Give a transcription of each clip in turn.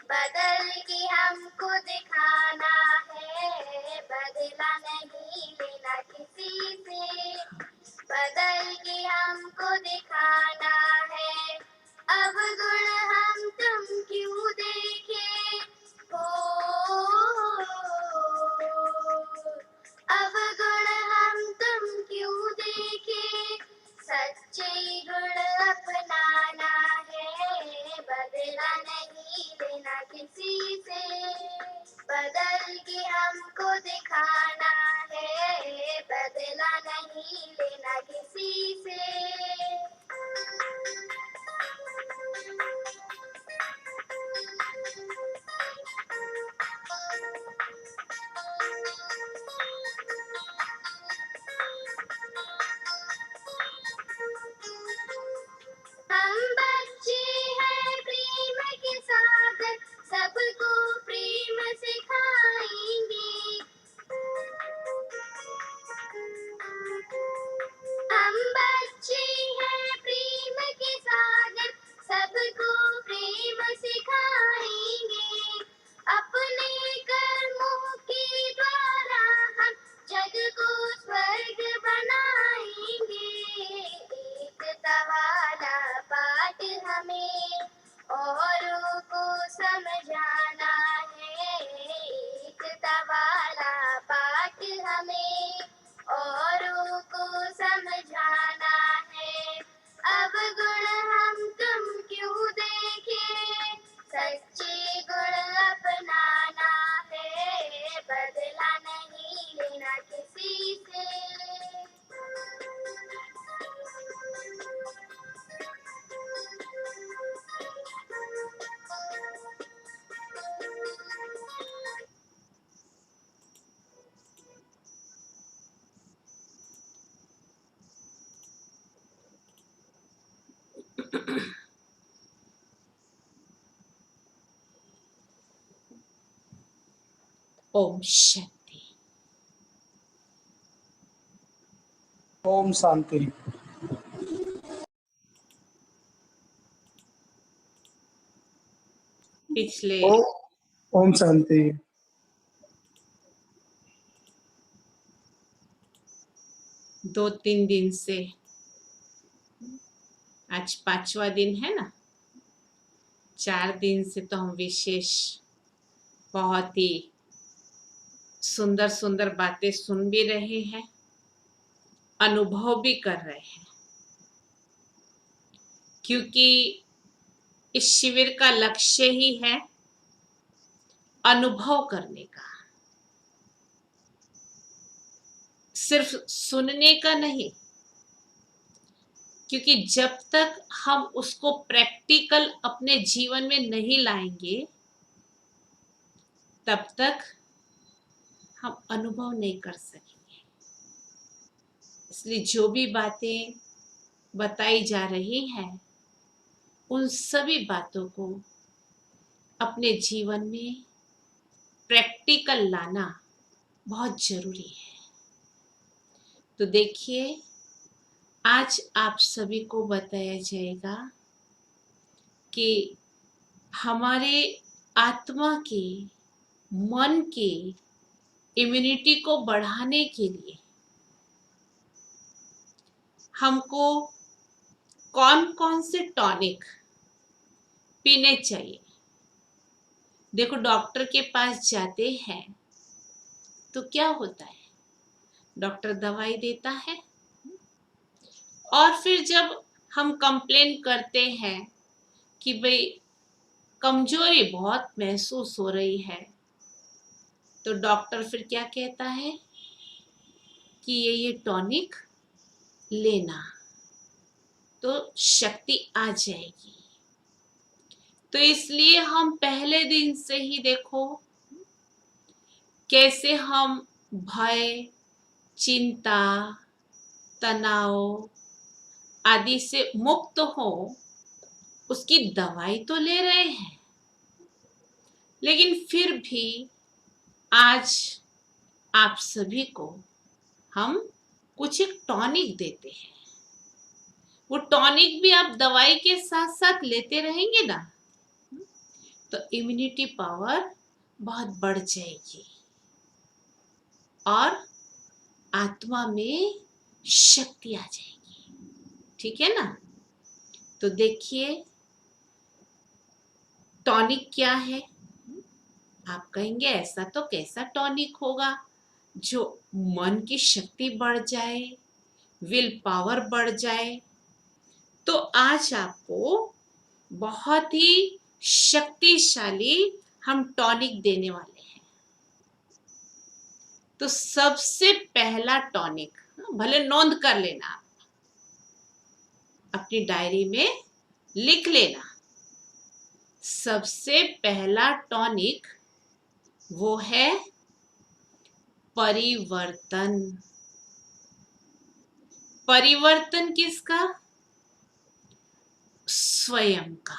बदल के हमको दिखाना है, बदला नहीं लेना किसी से। बदल के हमको दिखाना है, अब गुण हम तुम क्यों देखे हो। अब गुण हम तुम क्यों देखे, सच्चे गुण अपनाना है, बदला नहीं लेना किसी से। बदल के हमको दिखाना है, बदला नहीं लेना किसी से। हम बच्चे हैं प्रेम के सागर, सबको प्रेम सिखाएंगे। हम बच्चे हैं प्रेम के सागर, सबको प्रेम सिखाएंगे। अपने कर्मों के द्वारा हम जग को स्वर्ग बनाएंगे। एकता वाला पाठ हमें औरों को समझाना है, एकता वाला पाठ हमें औरों को समझाना है। अब गुण हम तुम क्यों देखे, सच्चे गुण अपनाना है, बदला नहीं लेना किसी से। ओम शांति। ओम शांति। पिछले ओम शांति। 2-3 दिन से, आज 5वां दिन है ना, 4 दिन से तो हम विशेष बहुत ही सुंदर सुंदर बातें सुन भी रहे हैं, अनुभव भी कर रहे हैं, क्योंकि इस शिविर का लक्ष्य ही है अनुभव करने का, सिर्फ सुनने का नहीं। क्योंकि जब तक हम उसको प्रैक्टिकल अपने जीवन में नहीं लाएंगे, तब तक हम अनुभव नहीं कर सकेंगे। इसलिए जो भी बातें बताई जा रही हैं, उन सभी बातों को अपने जीवन में प्रैक्टिकल लाना बहुत जरूरी है। तो देखिए, आज आप सभी को बताया जाएगा कि हमारे आत्मा के, मन के इम्यूनिटी को बढ़ाने के लिए हमको कौन कौन से टॉनिक पीने चाहिए। देखो, डॉक्टर के पास जाते हैं तो क्या होता है, डॉक्टर दवाई देता है, और फिर जब हम कंप्लेन करते हैं कि भाई कमजोरी बहुत महसूस हो रही है, तो डॉक्टर फिर क्या कहता है कि ये टॉनिक लेना तो शक्ति आ जाएगी। तो इसलिए हम पहले दिन से ही देखो कैसे हम भय, चिंता, तनाव आदि से मुक्त हो, उसकी दवाई तो ले रहे हैं, लेकिन फिर भी आज आप सभी को हम कुछ एक टॉनिक देते हैं। वो टॉनिक भी आप दवाई के साथ साथ लेते रहेंगे ना, तो इम्यूनिटी पावर बहुत बढ़ जाएगी और आत्मा में शक्ति आ जाएगी। ठीक है ना? तो देखिए टॉनिक क्या है। आप कहेंगे ऐसा तो कैसा टॉनिक होगा जो मन की शक्ति बढ़ जाए, विल पावर बढ़ जाए। तो आज आपको बहुत ही शक्तिशाली हम टॉनिक देने वाले हैं। तो सबसे पहला टॉनिक, भले नोंद कर लेना, आप अपनी डायरी में लिख लेना। सबसे पहला टॉनिक वो है परिवर्तन। परिवर्तन किसका? स्वयं का।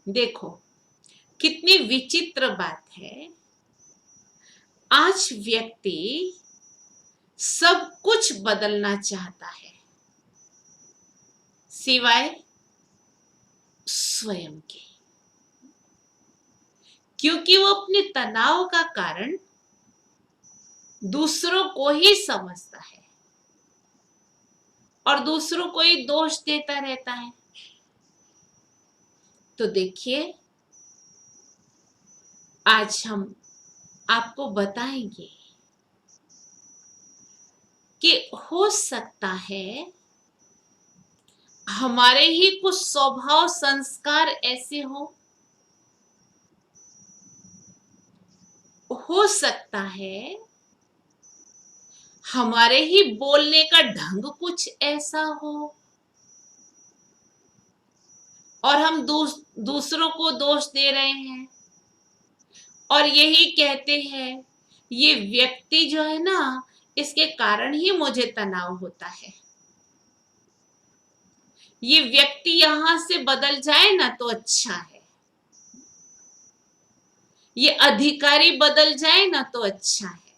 देखो कितनी विचित्र बात है, आज व्यक्ति सब कुछ बदलना चाहता है सिवाय स्वयं के, क्योंकि वो अपने तनाव का कारण दूसरों को ही समझता है और दूसरों को ही दोष देता रहता है। तो देखिए आज हम आपको बताएंगे कि हो सकता है हमारे ही कुछ स्वभाव संस्कार ऐसे हो सकता है हमारे ही बोलने का ढंग कुछ ऐसा हो और हम दूसरों को दोष दे रहे हैं और यही कहते हैं ये व्यक्ति जो है ना, इसके कारण ही मुझे तनाव होता है। ये व्यक्ति यहां से बदल जाए ना तो अच्छा है, ये अधिकारी बदल जाए ना तो अच्छा है,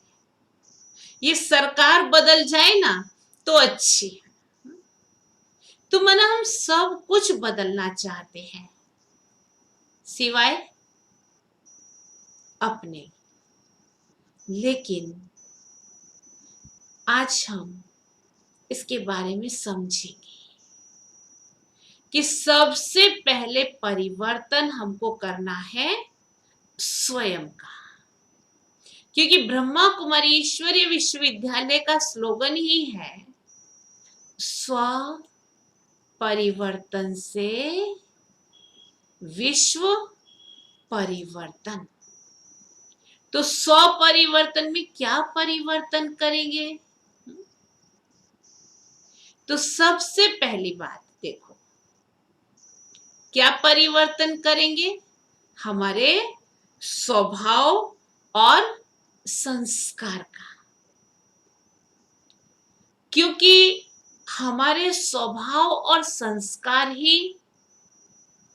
ये सरकार बदल जाए ना तो अच्छी है। तो मना हम सब कुछ बदलना चाहते हैं सिवाय अपने। लेकिन आज हम इसके बारे में समझेंगे कि सबसे पहले परिवर्तन हमको करना है स्वयं का, क्योंकि ब्रह्मा कुमारी ईश्वरीय विश्वविद्यालय का स्लोगन ही है स्व परिवर्तन से विश्व परिवर्तन। तो स्व परिवर्तन में क्या परिवर्तन करेंगे? तो सबसे पहली बात देखो क्या परिवर्तन करेंगे? हमारे स्वभाव और संस्कार का, क्योंकि हमारे स्वभाव और संस्कार ही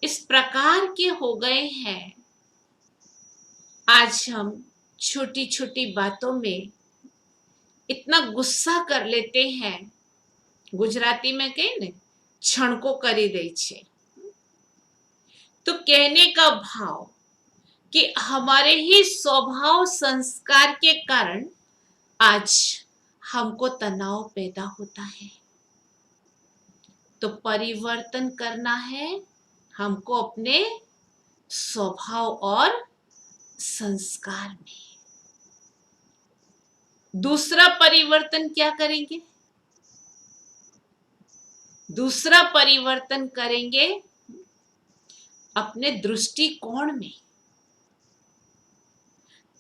इस प्रकार के हो गए हैं, आज हम छोटी छोटी बातों में इतना गुस्सा कर लेते हैं। गुजराती में कहे ने क्षणको करी दे छे। तो कहने का भाव कि हमारे ही स्वभाव संस्कार के कारण आज हमको तनाव पैदा होता है। तो परिवर्तन करना है हमको अपने स्वभाव और संस्कार में। दूसरा परिवर्तन क्या करेंगे? दूसरा परिवर्तन करेंगे अपने दृष्टिकोण में,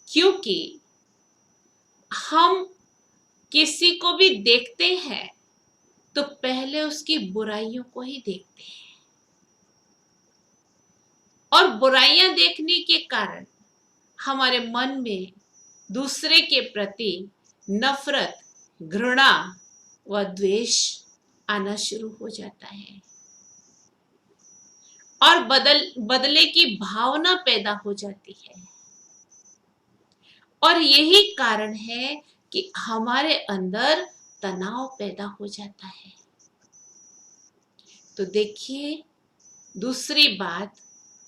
क्योंकि हम किसी को भी देखते हैं तो पहले उसकी बुराइयों को ही देखते हैं और बुराइयां देखने के कारण हमारे मन में दूसरे के प्रति नफरत, घृणा व द्वेष आना शुरू हो जाता है और बदले की भावना पैदा हो जाती है। और यही कारण है कि हमारे अंदर तनाव पैदा हो जाता है। तो देखिए दूसरी बात,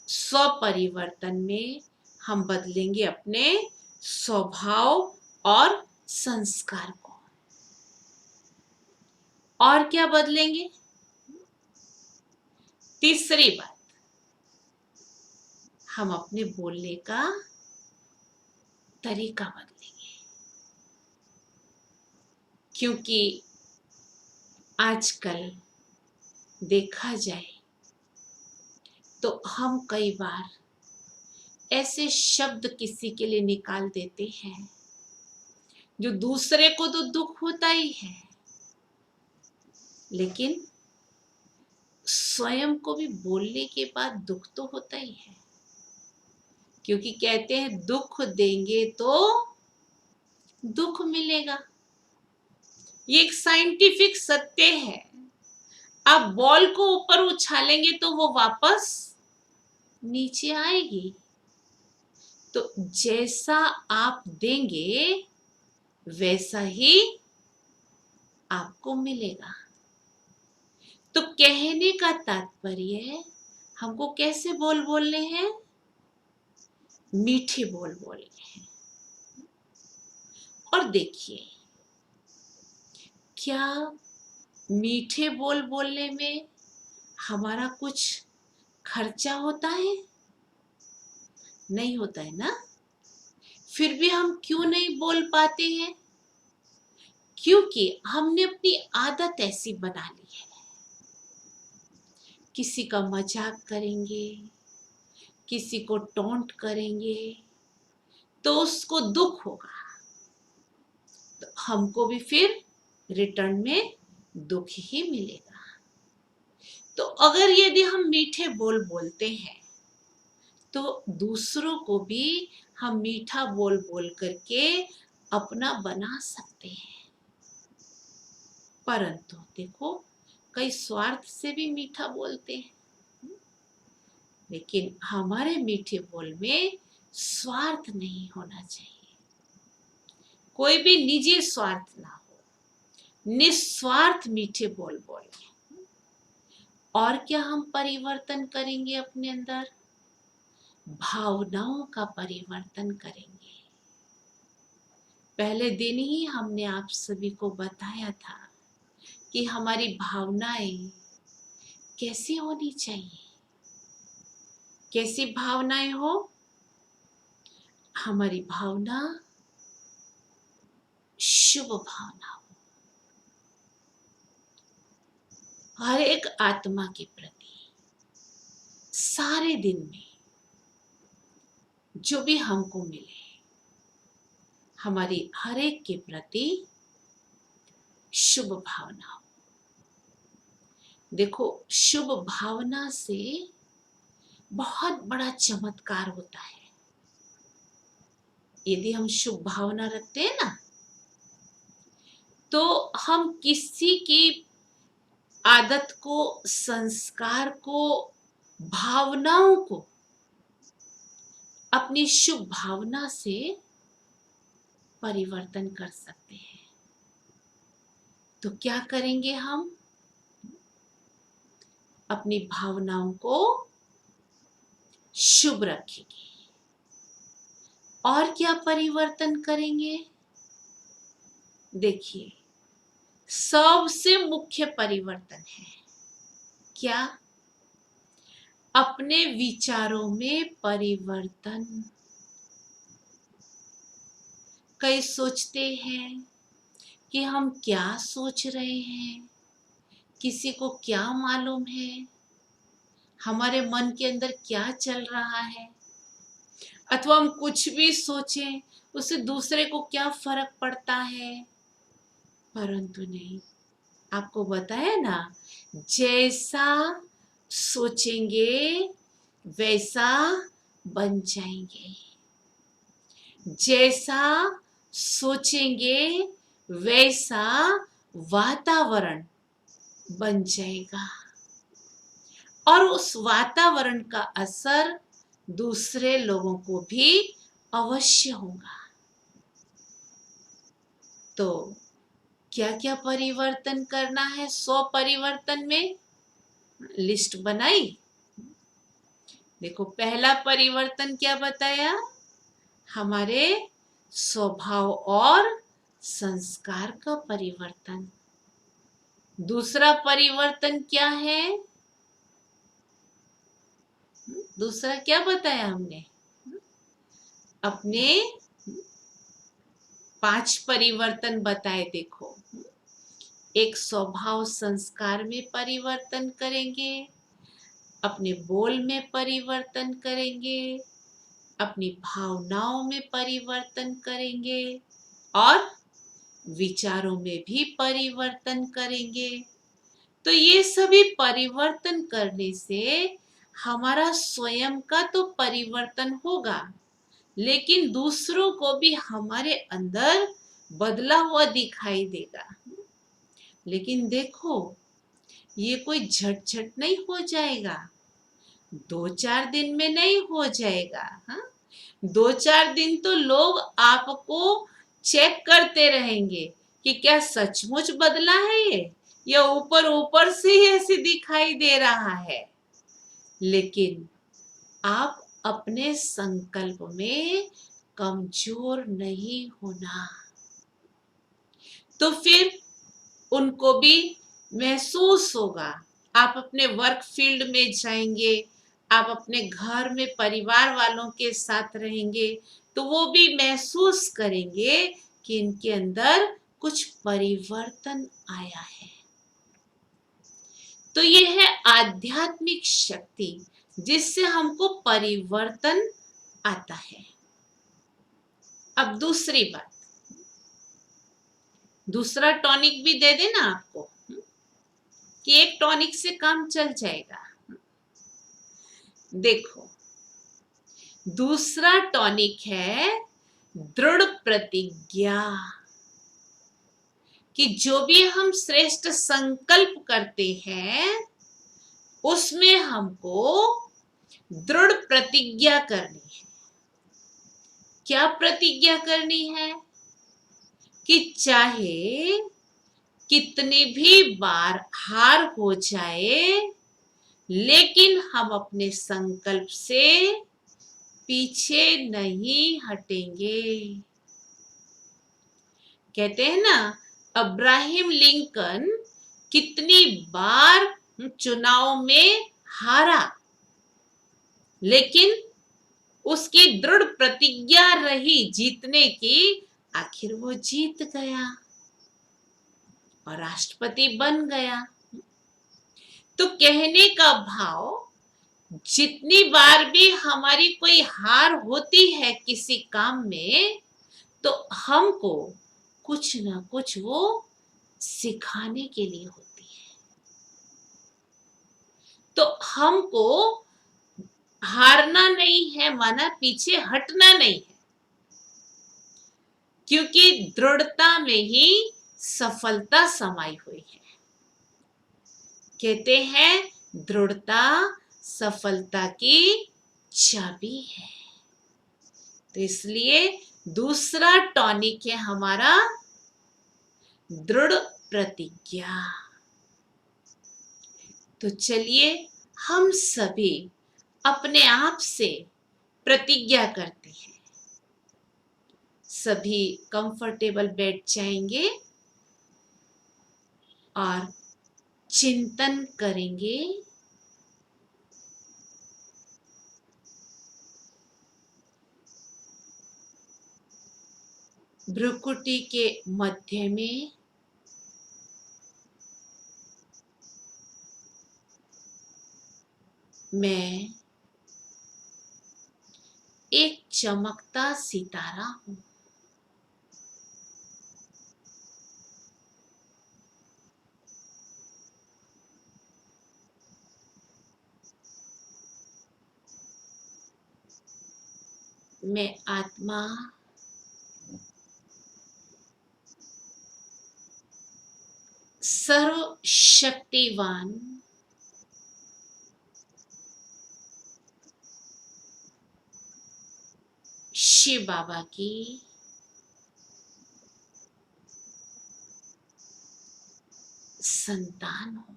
स्वपरिवर्तन में हम बदलेंगे अपने स्वभाव और संस्कार को। और क्या बदलेंगे? तीसरी बात, हम अपने बोलने का तरीका बदलेंगे। क्योंकि आजकल देखा जाए तो हम कई बार ऐसे शब्द किसी के लिए निकाल देते हैं जो दूसरे को तो दुख होता ही है, लेकिन स्वयं को भी बोलने के बाद दुख तो होता ही है। क्योंकि कहते हैं दुख देंगे तो दुख मिलेगा। ये एक साइंटिफिक सत्य है। आप बॉल को ऊपर उछालेंगे तो वो वापस नीचे आएगी। तो जैसा आप देंगे वैसा ही आपको मिलेगा। तो कहने का तात्पर्य हमको कैसे बोल बोलने हैं? मीठे बोल बोलने हैं। और देखिए, क्या मीठे बोल बोलने में हमारा कुछ खर्चा होता है? नहीं होता है ना। फिर भी हम क्यों नहीं बोल पाते हैं? क्योंकि हमने अपनी आदत ऐसी बना ली है। किसी का मजाक करेंगे, किसी को टोंट करेंगे तो उसको दुख होगा, तो हमको भी फिर रिटर्न में दुख ही मिलेगा। तो अगर यदि हम मीठे बोल बोलते हैं तो दूसरों को भी हम मीठा बोल बोल करके अपना बना सकते हैं। परंतु देखो, कई स्वार्थ से भी मीठा बोलते हैं, लेकिन हमारे मीठे बोल में स्वार्थ नहीं होना चाहिए। कोई भी निजी स्वार्थ ना हो, निस्वार्थ मीठे बोल बोले। और क्या हम परिवर्तन करेंगे अपने अंदर? भावनाओं का परिवर्तन करेंगे। पहले दिन ही हमने आप सभी को बताया था कि हमारी भावनाएं कैसी होनी चाहिए। कैसी भावनाएं हो? हमारी भावना शुभ भावना हो, हर एक आत्मा के प्रति सारे दिन में जो भी हमको मिले, हमारी हर एक के प्रति शुभ भावना हो। देखो, शुभ भावना से बहुत बड़ा चमत्कार होता है। यदि हम शुभ भावना रखते हैं ना, तो हम किसी की आदत को, संस्कार को, भावनाओं को अपनी शुभ भावना से परिवर्तन कर सकते हैं। तो क्या करेंगे? हम अपनी भावनाओं को शुभ रखेंगे। और क्या परिवर्तन करेंगे? देखिए, सबसे मुख्य परिवर्तन है क्या? अपने विचारों में परिवर्तन। कई सोचते हैं कि हम क्या सोच रहे हैं, किसी को क्या मालूम है हमारे मन के अंदर क्या चल रहा है, अथवा हम कुछ भी सोचें उससे दूसरे को क्या फर्क पड़ता है। परंतु नहीं, आपको बताया ना, जैसा सोचेंगे वैसा बन जाएंगे। जैसा सोचेंगे वैसा वातावरण बन जाएगा, और उस वातावरण का असर दूसरे लोगों को भी अवश्य होगा। तो क्या क्या परिवर्तन करना है? 100 परिवर्तन में लिस्ट बनाई। देखो पहला परिवर्तन क्या बताया, हमारे स्वभाव और संस्कार का परिवर्तन। दूसरा परिवर्तन क्या है, दूसरा क्या बताया हमने, अपने 5 परिवर्तन बताए। देखो, एक स्वभाव संस्कार में परिवर्तन करेंगे, अपने बोल में परिवर्तन करेंगे, अपनी भावनाओं में परिवर्तन करेंगे और विचारों में भी परिवर्तन करेंगे। तो ये सभी परिवर्तन करने से हमारा स्वयं का तो परिवर्तन होगा, लेकिन दूसरों को भी हमारे अंदर बदला हुआ दिखाई देगा। लेकिन देखो, ये कोई झट झट नहीं हो जाएगा, 2-4 दिन में नहीं हो जाएगा। हाँ, 2-4 दिन तो लोग आपको चेक करते रहेंगे कि क्या सचमुच बदला है ये, या ऊपर ऊपर से ही ऐसे दिखाई दे रहा है। लेकिन आप अपने संकल्प में कमजोर नहीं होना। तो फिर उनको भी महसूस होगा। आप अपने वर्क फील्ड में जाएंगे, आप अपने घर में परिवार वालों के साथ रहेंगे, तो वो भी महसूस करेंगे कि इनके अंदर कुछ परिवर्तन आया है। तो ये है आध्यात्मिक शक्ति, जिससे हमको परिवर्तन आता है। अब दूसरी बात, दूसरा टॉनिक भी दे देना आपको, कि एक टॉनिक से काम चल जाएगा। देखो, दूसरा टॉनिक है दृढ़ प्रतिज्ञा, कि जो भी हम श्रेष्ठ संकल्प करते हैं उसमें हमको दृढ़ प्रतिज्ञा करनी है। क्या प्रतिज्ञा करनी है, कि चाहे कितनी भी बार हार हो जाए, लेकिन हम अपने संकल्प से पीछे नहीं हटेंगे। कहते हैं ना, अब्राहम लिंकन कितनी बार चुनाव में हारा, लेकिन उसकी दृढ़ प्रतिज्ञा रही जीतने की, आखिर वो जीत गया और राष्ट्रपति बन गया। तो कहने का भाव, जितनी बार भी हमारी कोई हार होती है किसी काम में, तो हमको कुछ ना कुछ वो सिखाने के लिए होती है। तो हमको हारना नहीं है, माना पीछे हटना नहीं है, क्योंकि दृढ़ता में ही सफलता समाई हुई है। कहते हैं दृढ़ता सफलता की चाबी है। तो इसलिए दूसरा टॉनिक है हमारा दृढ़ प्रतिज्ञा। तो चलिए हम सभी अपने आप से प्रतिज्ञा करते हैं। सभी कंफर्टेबल बैठ जाएंगे और चिंतन करेंगे। भ्रुकुटी के मध्य में मैं एक चमकता सितारा हूं। मैं आत्मा सर्वशक्तिवान शिव बाबा की संतान हूं।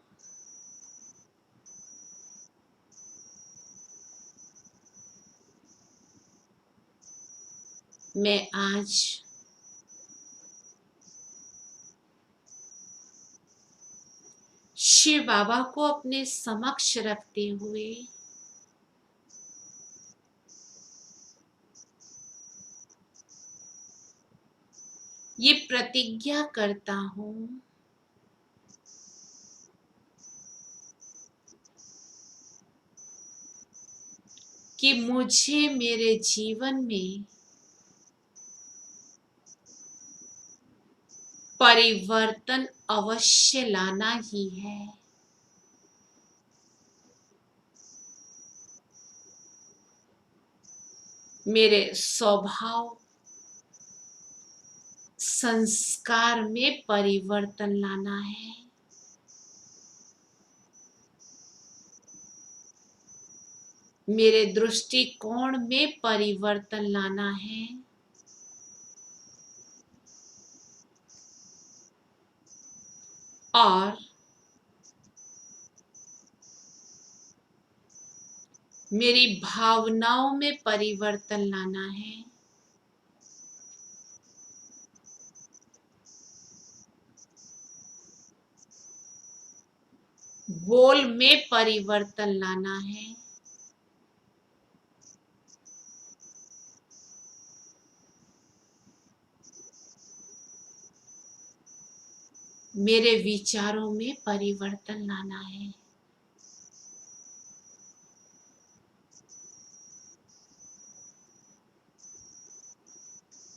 मैं आज शिव बाबा को अपने समक्ष रखते हुए ये प्रतिज्ञा करता हूं कि मुझे मेरे जीवन में परिवर्तन अवश्य लाना ही है। मेरे स्वभाव संस्कार में परिवर्तन लाना है। मेरे दृष्टिकोण में परिवर्तन लाना है। और मेरी भावनाओं में परिवर्तन लाना है। बोल में परिवर्तन लाना है। मेरे विचारों में परिवर्तन लाना है।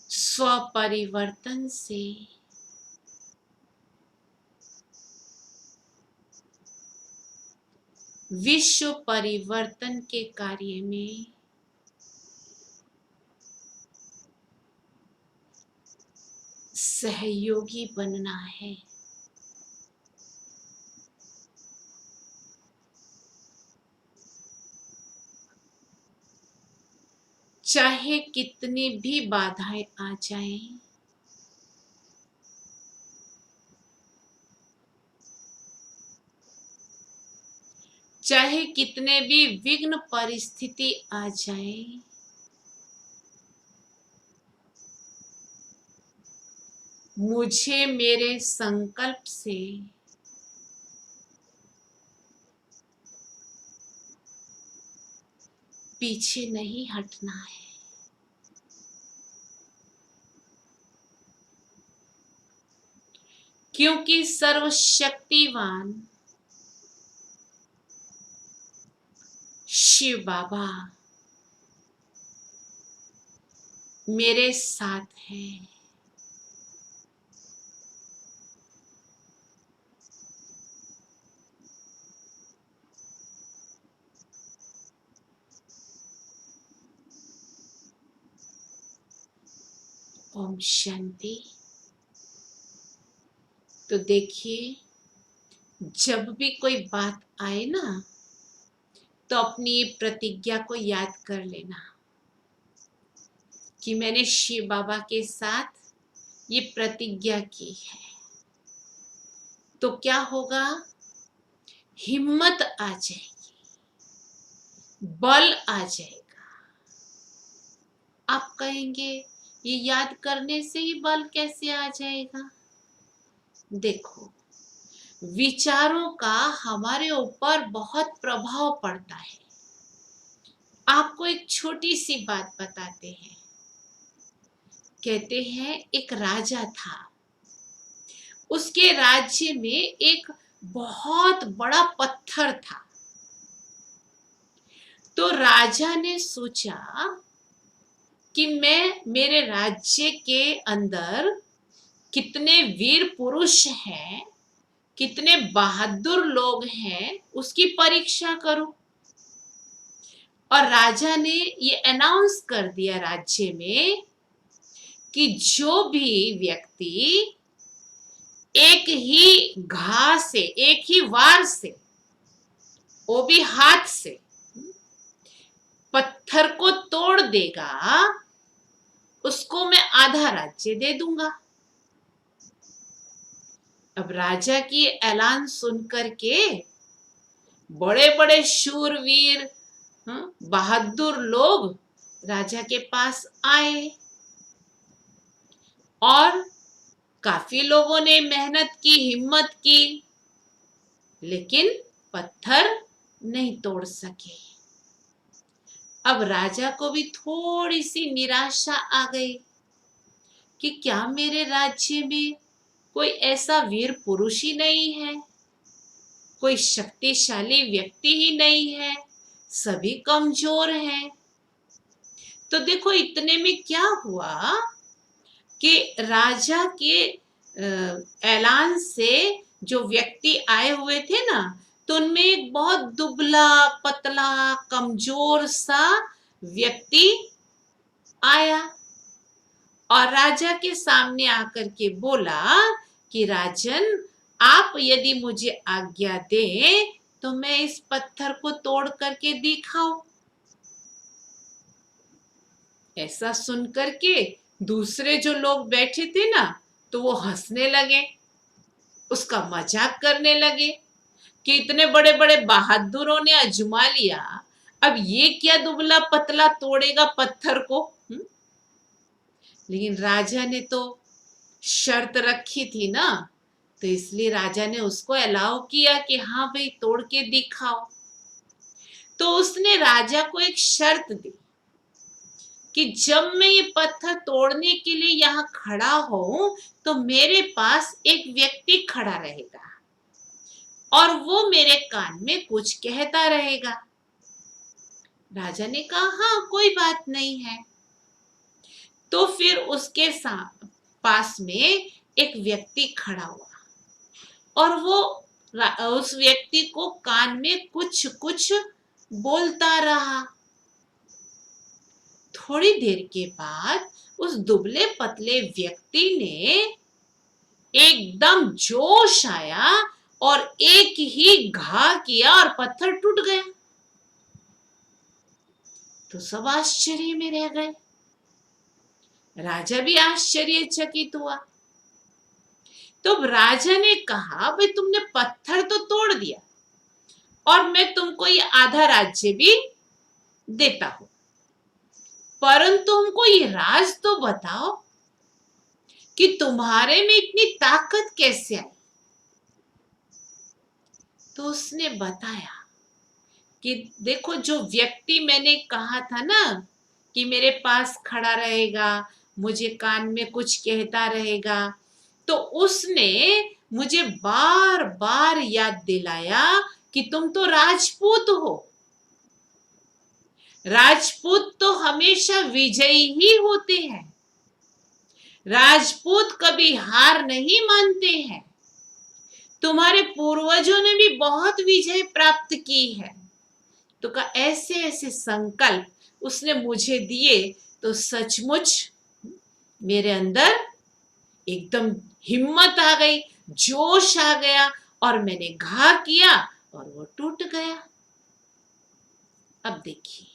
स्व परिवर्तन से विश्व परिवर्तन के कार्य में सहयोगी बनना है। चाहे कितनी भी बाधाएं आ जाएं, चाहे कितने भी विघ्न परिस्थिति आ जाएं, मुझे मेरे संकल्प से पीछे नहीं हटना है। क्योंकि सर्वशक्तिवान शिव बाबा मेरे साथ हैं। ओम शांति। तो देखिए, जब भी कोई बात आए ना, तो अपनी ये प्रतिज्ञा को याद कर लेना कि मैंने शिव बाबा के साथ ये प्रतिज्ञा की है। तो क्या होगा? हिम्मत आ जाएगी, बल आ जाएगा। आप कहेंगे ये याद करने से ही बल कैसे आ जाएगा? देखो, विचारों का हमारे ऊपर बहुत प्रभाव पड़ता है। आपको एक छोटी सी बात बताते हैं। कहते हैं एक राजा था, उसके राज्य में एक बहुत बड़ा पत्थर था। तो राजा ने सोचा कि मैं मेरे राज्य के अंदर कितने वीर पुरुष हैं, कितने बहादुर लोग हैं, उसकी परीक्षा करूं। और राजा ने ये अनाउंस कर दिया राज्य में कि जो भी व्यक्ति एक ही घाव से, एक ही वार से, वो भी हाथ से पत्थर को तोड़ देगा, उसको मैं आधा राज्य दे दूंगा। अब राजा की ऐलान सुनकर के बड़े बड़े शूरवीर, बहादुर लोग राजा के पास आए और काफी लोगों ने मेहनत की, हिम्मत की, लेकिन पत्थर नहीं तोड़ सके। अब राजा को भी थोड़ी सी निराशा आ गई कि क्या मेरे राज्य में कोई ऐसा वीर पुरुष ही नहीं है, कोई शक्तिशाली व्यक्ति ही नहीं है, सभी कमजोर हैं। तो देखो इतने में क्या हुआ कि राजा के ऐलान से जो व्यक्ति आए हुए थे ना, तो उनमें एक बहुत दुबला पतला कमजोर सा व्यक्ति आया और राजा के सामने आकर के बोला कि राजन, आप यदि मुझे आज्ञा दें तो मैं इस पत्थर को तोड़ करके दिखाऊं। ऐसा सुनकर के दूसरे जो लोग बैठे थे ना, तो वो हंसने लगे, उसका मजाक करने लगे कि इतने बड़े बड़े बहादुरों ने आजमा लिया, अब ये क्या दुबला पतला तोड़ेगा पत्थर को। लेकिन राजा ने तो शर्त रखी थी ना, तो इसलिए राजा ने उसको अलाउ किया कि हाँ भाई तोड़ के दिखाओ। तो उसने राजा को एक शर्त दी कि जब मैं ये पत्थर तोड़ने के लिए यहाँ खड़ा हूं तो मेरे पास एक व्यक्ति खड़ा रहेगा और वो मेरे कान में कुछ कहता रहेगा। राजा ने कहा हाँ कोई बात नहीं है। तो फिर उसके पास में एक व्यक्ति खड़ा हुआ और वो उस व्यक्ति को कान में कुछ कुछ बोलता रहा। थोड़ी देर के बाद उस दुबले पतले व्यक्ति ने एकदम जोश आया और एक ही घा किया और पत्थर टूट गया। तो सब आश्चर्य में रह गए। राजा भी आश्चर्यचकित हुआ। तो राजा ने कहा भाई तुमने पत्थर तो तोड़ दिया और मैं तुमको ये आधा राज्य भी देता हूं, परंतु हमको ये राज तो बताओ कि तुम्हारे में इतनी ताकत कैसे आई। तो उसने बताया कि देखो जो व्यक्ति मैंने कहा था ना कि मेरे पास खड़ा रहेगा, मुझे कान में कुछ कहता रहेगा, तो उसने मुझे बार बार याद दिलाया कि तुम तो राजपूत हो। राजपूत तो हमेशा विजयी ही होते हैं, राजपूत कभी हार नहीं मानते हैं। तुम्हारे पूर्वजों ने भी बहुत विजय प्राप्त की है। तो का ऐसे ऐसे संकल्प उसने मुझे दिए, तो सचमुच मेरे अंदर एकदम हिम्मत आ गई, जोश आ गया और मैंने घा किया और वो टूट गया। अब देखिए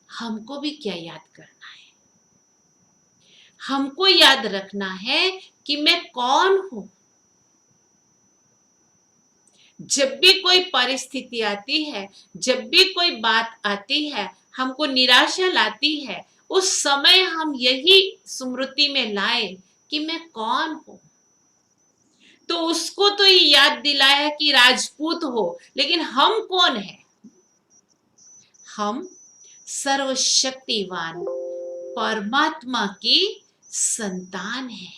हमको भी क्या याद करना है, हमको याद रखना है कि मैं कौन हूं। जब भी कोई परिस्थिति आती है, जब भी कोई बात आती है, हमको निराशा लाती है, उस समय हम यही स्मृति में लाए कि मैं कौन हूं। तो उसको तो ये याद दिलाया कि राजपूत हो, लेकिन हम कौन है? हम सर्वशक्तिवान परमात्मा की संतान है।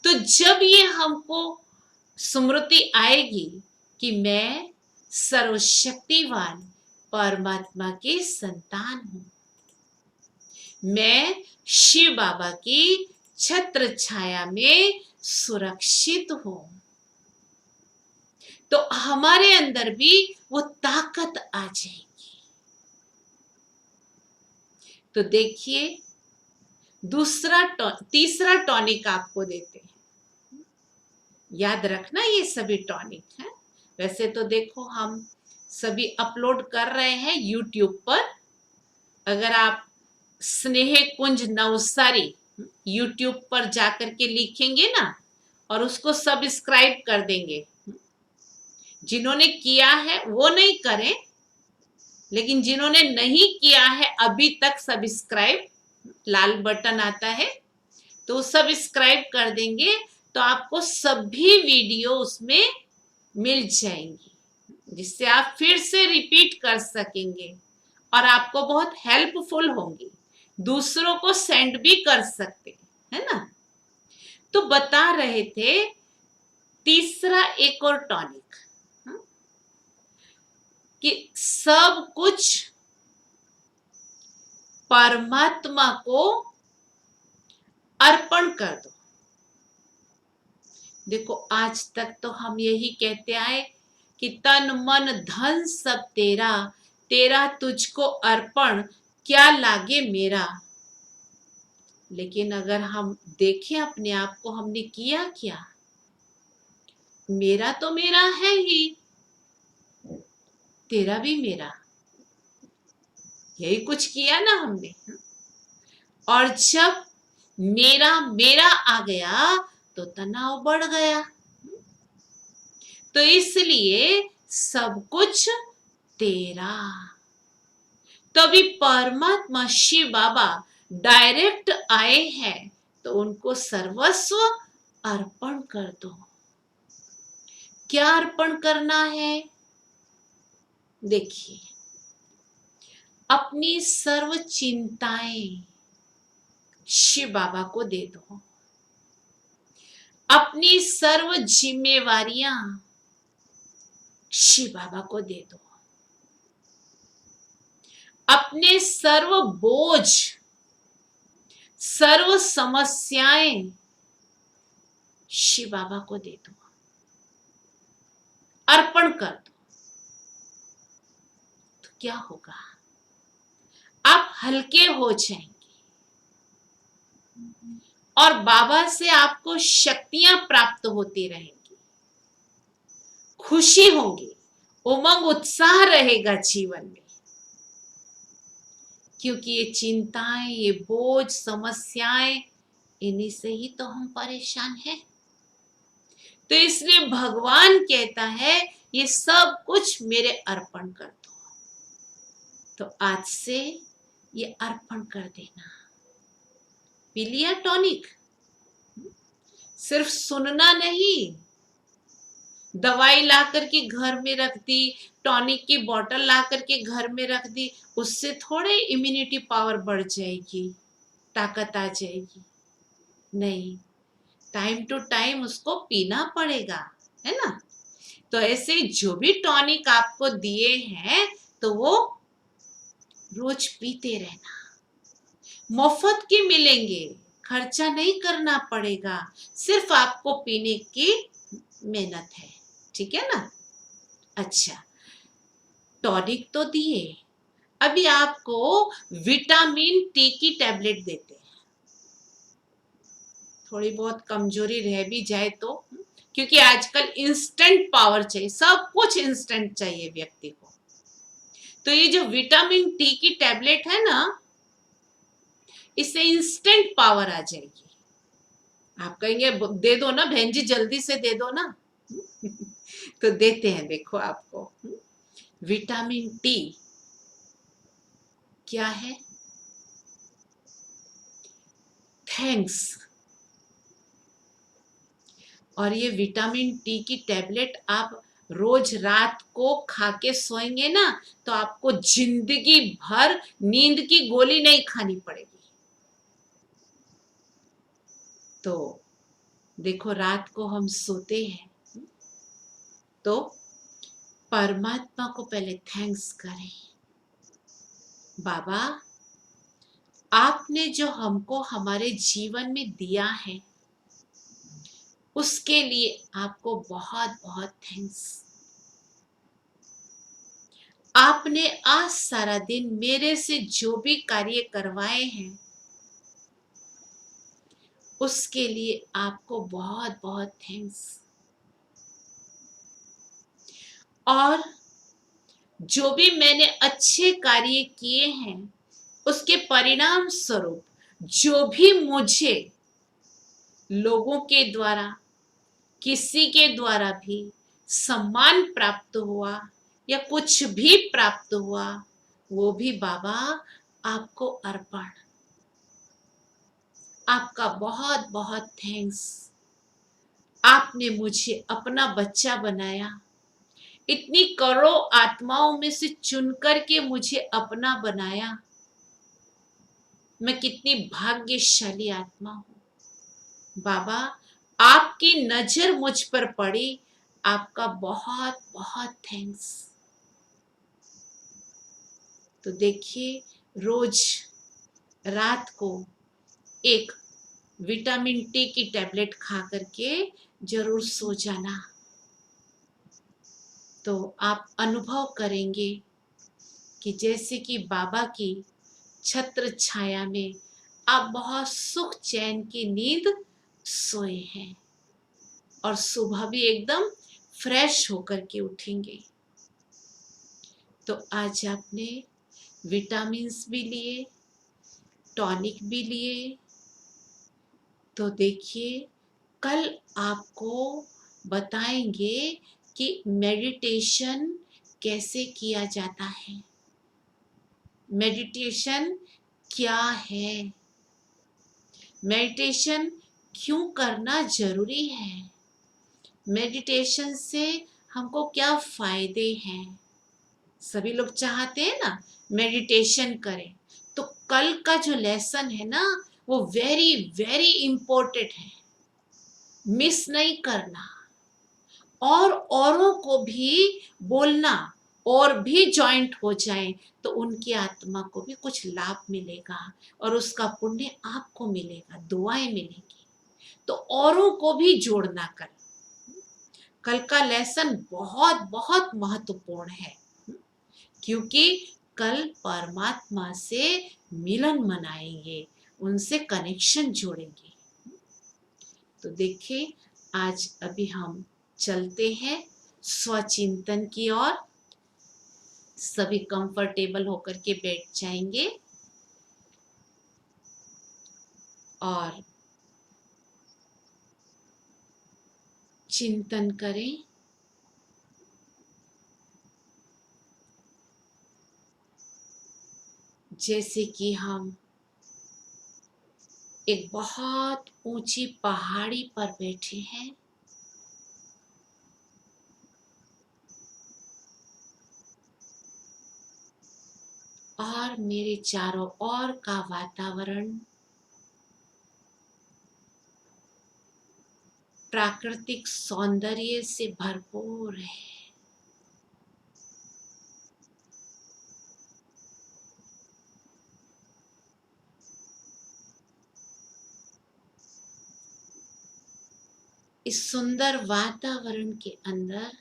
तो जब ये हमको स्मृति आएगी कि मैं सर्वशक्तिवान परमात्मा की संतान हूं, मैं शिव बाबा की छत्र छाया में सुरक्षित हूं, तो हमारे अंदर भी वो ताकत आ जाएगी। तो देखिए तीसरा टॉनिक आपको देते हैं। याद रखना ये सभी टॉनिक हैं। वैसे तो देखो हम सभी अपलोड कर रहे हैं यूट्यूब पर। अगर आप स्नेह कुंज नवसारी यूट्यूब पर जाकर के लिखेंगे ना और उसको सब्सक्राइब कर देंगे, जिन्होंने किया है वो नहीं करें, लेकिन जिन्होंने नहीं किया है अभी तक सब्सक्राइब, लाल बटन आता है, तो सब्सक्राइब कर देंगे तो आपको सभी वीडियो उसमें मिल जाएंगी, जिससे आप फिर से रिपीट कर सकेंगे और आपको बहुत हेल्पफुल होंगी, दूसरों को सेंड भी कर सकते है ना। तो बता रहे थे तीसरा एक और टॉनिक, कि सब कुछ परमात्मा को अर्पण कर दो। देखो आज तक तो हम यही कहते आए कि तन मन धन सब तेरा, तेरा तुझको अर्पण क्या लागे मेरा। लेकिन अगर हम देखें अपने आप को, हमने किया क्या? मेरा तो मेरा है ही, तेरा भी मेरा, यही कुछ किया ना हमने। और जब मेरा मेरा आ गया तो तनाव बढ़ गया। तो इसलिए सब कुछ तेरा। तभी परमात्मा शिव बाबा डायरेक्ट आए हैं, तो उनको सर्वस्व अर्पण कर दो। क्या अर्पण करना है? देखिए, अपनी सर्व चिंताएं शिव बाबा को दे दो, अपनी सर्व जिम्मेवारियां शिव बाबा को दे दो, अपने सर्व बोझ, सर्व समस्याएं शिव बाबा को दे दो, अर्पण कर दो। तो क्या होगा? आप हल्के हो जाएंगे और बाबा से आपको शक्तियां प्राप्त होती रहेंगी, खुशी होगी, उमंग उत्साह रहेगा जीवन में। क्योंकि ये चिंताएं, ये बोझ, समस्याएं, इन्हीं से ही तो हम परेशान हैं। तो इसलिए भगवान कहता है ये सब कुछ मेरे अर्पण कर दो। तो आज से ये अर्पण कर देना। पी लिया टॉनिक? सिर्फ सुनना नहीं, दवाई ला करके घर में रख दी, टॉनिक की बोतल ला करके घर में रख दी, उससे थोड़े इम्यूनिटी पावर बढ़ जाएगी, ताकत आ जाएगी। नहीं, टाइम टू टाइम उसको पीना पड़ेगा, है ना। तो ऐसे जो भी टॉनिक आपको दिए हैं, तो वो रोज पीते रहना। मुफ्त के मिलेंगे, खर्चा नहीं करना पड़ेगा, सिर्फ आपको पीने की मेहनत है, ठीक है ना। अच्छा, टॉनिक तो दिए, अभी आपको विटामिन टी की टैबलेट देते हैं। थोड़ी बहुत कमजोरी रह भी जाए तो, क्योंकि आजकल इंस्टेंट पावर चाहिए, सब कुछ इंस्टेंट चाहिए व्यक्ति को। तो ये जो विटामिन टी की टैबलेट है ना, इससे इंस्टेंट पावर आ जाएगी। आप कहेंगे दे दो ना बहन जी, जल्दी से दे दो ना। तो देते हैं, देखो आपको विटामिन टी क्या है? थैंक्स। और ये विटामिन टी की टैबलेट आप रोज रात को खा के सोएंगे ना, तो आपको जिंदगी भर नींद की गोली नहीं खानी पड़ेगी। तो देखो, रात को हम सोते हैं तो परमात्मा को पहले थैंक्स करें। बाबा, आपने जो हमको हमारे जीवन में दिया है, उसके लिए आपको बहुत बहुत थैंक्स। आपने आज सारा दिन मेरे से जो भी कार्य करवाए हैं, उसके लिए आपको बहुत बहुत थैंक्स। और जो भी मैंने अच्छे कार्य किए हैं, उसके परिणाम स्वरूप जो भी मुझे लोगों के द्वारा, किसी के द्वारा भी सम्मान प्राप्त हुआ या कुछ भी प्राप्त हुआ, वो भी बाबा आपको अर्पण। आपका बहुत बहुत थैंक्स। आपने मुझे अपना बच्चा बनाया, इतनी करोड़ों आत्माओं में से चुन करके मुझे अपना बनाया। मैं कितनी भाग्यशाली आत्मा हूँ। बाबा, आपकी नजर मुझ पर पड़ी, आपका बहुत बहुत थैंक्स। तो देखिए, रोज रात को एक विटामिन टी की टैबलेट खा करके जरूर सो जाना। तो आप अनुभव करेंगे कि जैसे कि बाबा की छत्र छाया में आप बहुत सुख चैन की नींद सोए हैं और सुबह भी एकदम फ्रेश होकर के उठेंगे। तो आज आपने विटामिन्स भी लिए, टॉनिक भी लिए। तो देखिए, कल आपको बताएंगे कि मेडिटेशन कैसे किया जाता है, मेडिटेशन क्या है, मेडिटेशन क्यों करना जरूरी है, मेडिटेशन से हमको क्या फायदे हैं। सभी लोग चाहते हैं ना मेडिटेशन करें। तो कल का जो लेसन है ना, वो वेरी वेरी इंपॉर्टेंट है, मिस नहीं करना। और औरों को भी बोलना, और भी जॉइंट हो जाए तो उनकी आत्मा को भी कुछ लाभ मिलेगा और उसका पुण्य आपको मिलेगा, दुआएं मिलेंगी। तो औरों को भी जोड़ना कल का लेसन बहुत बहुत महत्वपूर्ण है, क्योंकि कल परमात्मा से मिलन मनाएंगे, उनसे कनेक्शन जोड़ेंगे। तो देखिए, आज अभी हम चलते हैं स्वचिंतन की ओर। सभी कंफर्टेबल होकर के बैठ जाएंगे और चिंतन करें। जैसे कि हम एक बहुत ऊंची पहाड़ी पर बैठे हैं और मेरे चारों ओर का वातावरण प्राकृतिक सौंदर्य से भरपूर है। इस सुंदर वातावरण के अंदर